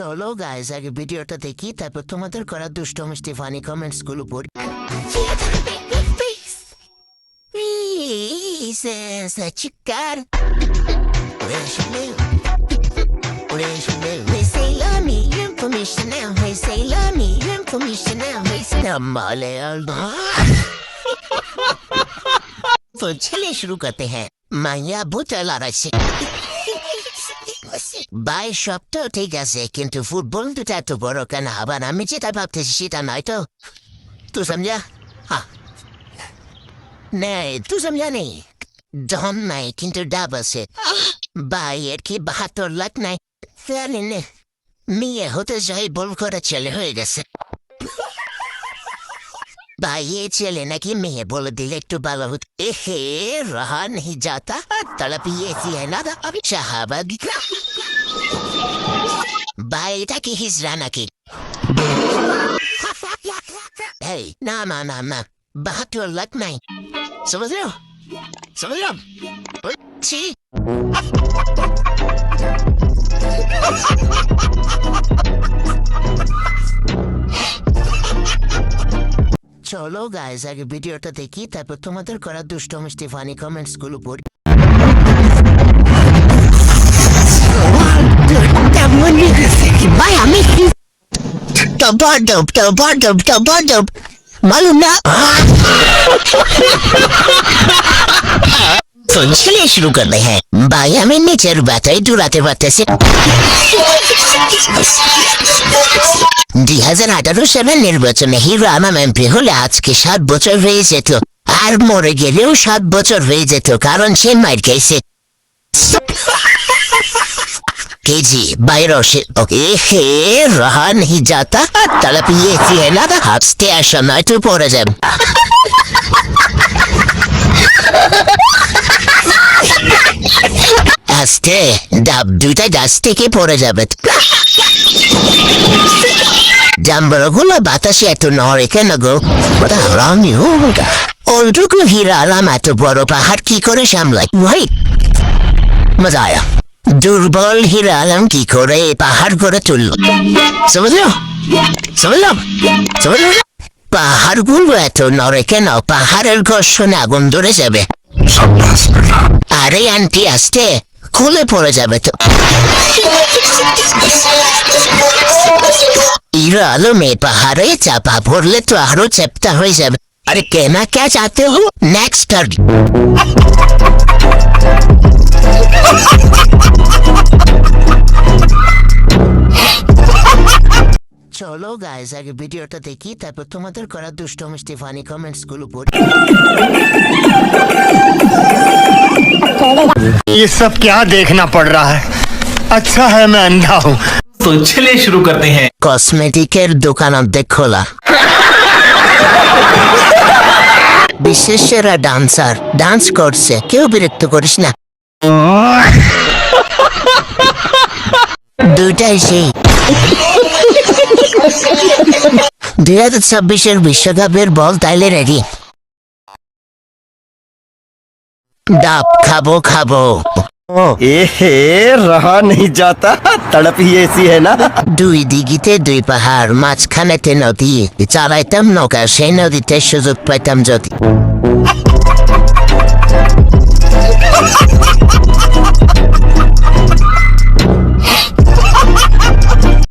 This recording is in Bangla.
চলো গাইস আগে ভিডিওটা দেখি তারপর তোমাদের করা দুষ্ট মিষ্টি ফানি কমেন্টস গুলো পড়ি। চিৎকার तो चलिए शुरू करते हैं। माया भूत लड़ाई से বাই সবটাও ঠিক আছে, কিন্তু ফুটবল দুটা এত বড় কেন আবার আমি যেটা ভাবতেছি সেটা নয় তো। তুই সমঝা? হ্যাঁ নেই, তুই সমঝা নেই। ডন নাই কিন্তু ডাব আছে। ভাই এর কি ৭২ লাখ নাই? জানি না, মেয়ে হতে যাই বল করে ছেলে হয়ে গেছে। भाई ये चले ना कि मैं बोल दिले तो बाबा रहा नहीं जाता तड़प ये सी है ना अभी शहाबद भाई था कि हिजरा ना की ना ना ना ना ৭২ लाख नहीं समझ रहे हो छी চলো গাইস আগে ভিডিওটা দেখি তারপর তোমাদের করা দুষ্ট মিষ্টি ফানি কমেন্টস গুলো পড়ি। ভাই আমি মালুম না। चलिए शुरू करते हैं। भाई हमें नीचे बातें डुराते बातें से ২০১৮ সালের নির্বাচনে হিরো আলম এমপি হলে আজকে ৭ বছর হয়ে যেত, আর মরে গেলেও ৭ বছর হয়ে যেত, কারণ সে মাইর খেয়েছে। কেজি বাইরে রহা নেই যাতা তড়প ये सी है ना হাসতে আসা নয় তুই পড়ে যাব। আস্তে ডাব দুইটা গাছ থেকে পড়ে যাবে। জাম্বরগুলো বাতাসে এত নড়ে কেন গো? ওইটুকু হিরা আলম এত বড় পাহাড় কি করে সামলায়? ভাই মজা আয়া। দুর্বল হিরা আলম কি করে পাহাড় গড়ে তুলল? পাহাড়গুলো এত নড়ে কেন? পাহাড়ের ঘর্ষণে আগুন ধরে যাবে। আরে আন্টি আসতে খুলে পড়ে যাবে তো। হিরো আলমে পাহাড়ে চাপা পড়লে তো আরো চেপটা হয়ে যাবে। अरे कहना क्या चाहते हो? नेक्स्ट कर। চলো গাইস আগে ভিডিওটা দেখি তারপর তোমাদের করা দুষ্ট মিষ্টি ফানি কমেন্টস গুলো পড়ি। ये सब क्या देखना पड़ रहा है? अच्छा है मैं अंधा हूँ। तो चलिए शुरू करते हैं। কসমেটিকের দোকান অর্ধেক খোলা। বিশেষ সেরা ডান্সার ডান্স করছে, কেউ বিরক্ত করিস না। দুটাই সেই ২০২৬ বিশ্বকাপের বল তাইলে রেডি। ডাব খাবো খাবো रहा नहीं जाता तड़प ही ऐसी है ना। দুই দিঘিতে দুই পাহাড়, মাঝখানেতে নদী, চালাইতাম নৌকা, সেই নদীতে সুযোগ পাইতাম যদি।